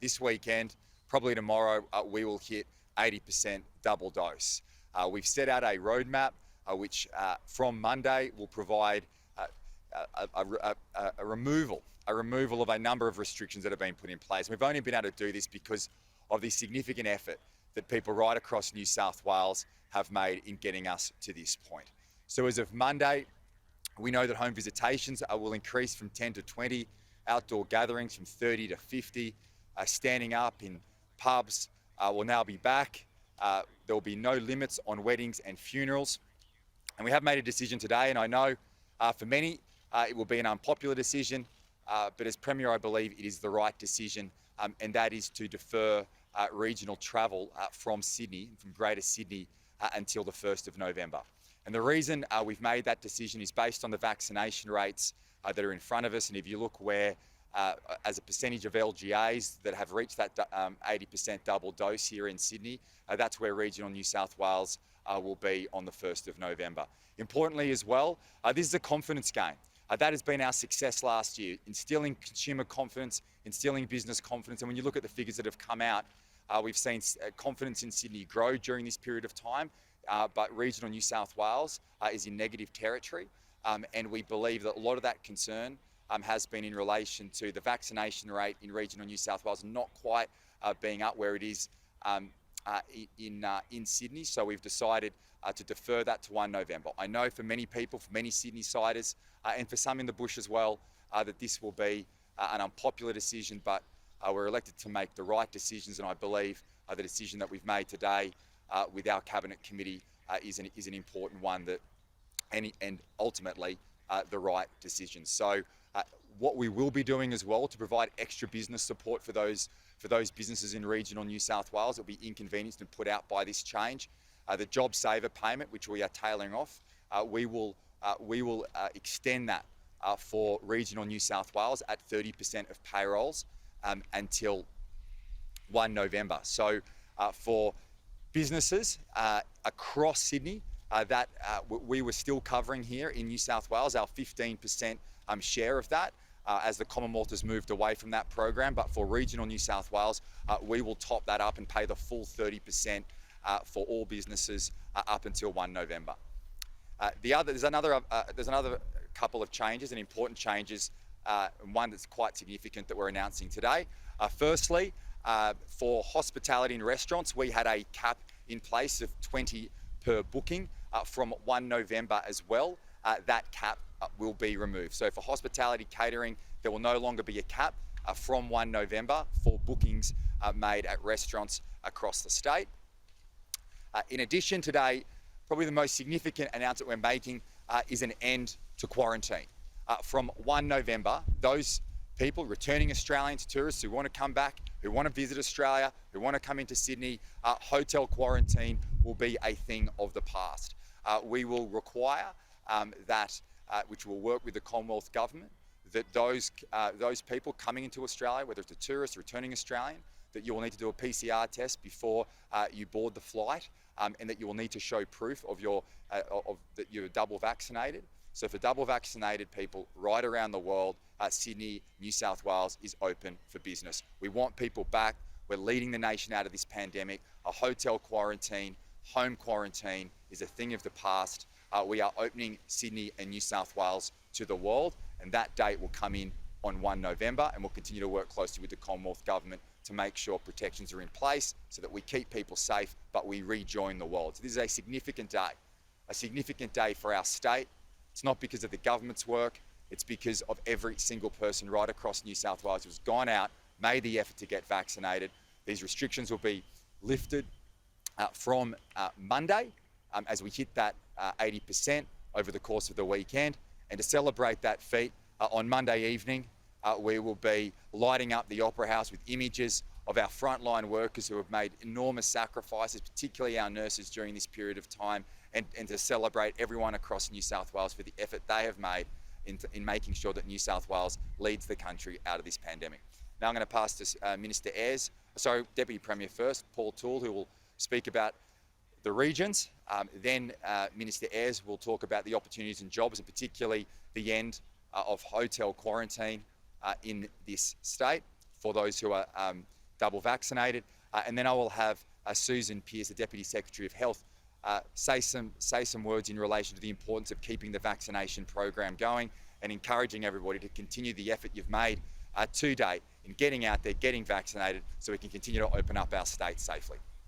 This weekend, probably tomorrow, we will hit 80% double dose. We've set out a roadmap which from Monday will provide a removal of a number of restrictions that have been put in place. We've only been able to do this because of the significant effort that people right across New South Wales have made in getting us to this point. So as of Monday, we know that home visitations will increase from 10 to 20, outdoor gatherings from 30 to 50, standing up in pubs will now be back. There will be no limits on weddings and funerals. And we have made a decision today, and I know for many it will be an unpopular decision, but as Premier, I believe it is the right decision, and that is to defer regional travel from Sydney, from Greater Sydney, until the 1st of November. And the reason we've made that decision is based on the vaccination rates that are in front of us. And if you look where, as a percentage of LGAs that have reached that 80% double dose here in Sydney, that's where regional New South Wales will be on the 1st of November. Importantly as well, this is a confidence game. That has been our success last year, instilling consumer confidence, instilling business confidence. And when you look at the figures that have come out, we've seen confidence in Sydney grow during this period of time, but regional New South Wales is in negative territory. And we believe that a lot of that concern has been in relation to the vaccination rate in regional New South Wales not quite being up where it is in Sydney. So we've decided to defer that to 1 November. I know for many people, for many Sydney-siders, and for some in the bush as well, that this will be an unpopular decision, but we're elected to make the right decisions, and I believe the decision that we've made today with our Cabinet Committee is an important one, that and ultimately the right decision. So what we will be doing as well to provide extra business support for those businesses in regional New South Wales that will be inconvenienced and put out by this change. The JobSaver payment, which we are tailing off, we will extend that for regional New South Wales at 30% of payrolls until 1 November. So for businesses across Sydney, that we were still covering here in New South Wales, our 15% share of that, as the Commonwealth has moved away from that program. But for regional New South Wales, we will top that up and pay the full 30% for all businesses up until 1 November. There's another couple of changes, and important changes, one that's quite significant that we're announcing today. Firstly, for hospitality and restaurants, we had a cap in place of 20 per booking. From 1 November as well, that cap will be removed. So for hospitality catering, there will no longer be a cap from 1 November for bookings made at restaurants across the state. In addition, today, probably the most significant announcement we're making is an end to quarantine. From 1 November, those people, returning Australians, tourists who want to come back, who want to visit Australia, who want to come into Sydney, hotel quarantine will be a thing of the past. We will require that, which will work with the Commonwealth Government, that those people coming into Australia, whether it's a tourist, returning Australian, that you will need to do a PCR test before you board the flight, and that you will need to show proof of that you're double vaccinated. So for double vaccinated people right around the world, Sydney, New South Wales is open for business. We want people back. We're leading the nation out of this pandemic. A hotel quarantine, home quarantine is a thing of the past. We are opening Sydney and New South Wales to the world, and that date will come in on 1 November, and we'll continue to work closely with the Commonwealth Government to make sure protections are in place so that we keep people safe, but we rejoin the world. So this is a significant day for our state. It's not because of the government's work, it's because of every single person right across New South Wales who's gone out, made the effort to get vaccinated. These restrictions will be lifted from Monday as we hit that 80% over the course of the weekend. And to celebrate that feat, on Monday evening, we will be lighting up the Opera House with images of our frontline workers who have made enormous sacrifices, particularly our nurses during this period of time, and to celebrate everyone across New South Wales for the effort they have made in making sure that New South Wales leads the country out of this pandemic. Now I'm going to pass to Deputy Premier first, Paul Toole, who will speak about the regions. Then Minister Ayres will talk about the opportunities and jobs, and particularly the end of hotel quarantine in this state for those who are double vaccinated. And then I will have Susan Pearce, the Deputy Secretary of Health, say some words in relation to the importance of keeping the vaccination program going and encouraging everybody to continue the effort you've made to date in getting out there, getting vaccinated, so we can continue to open up our state safely.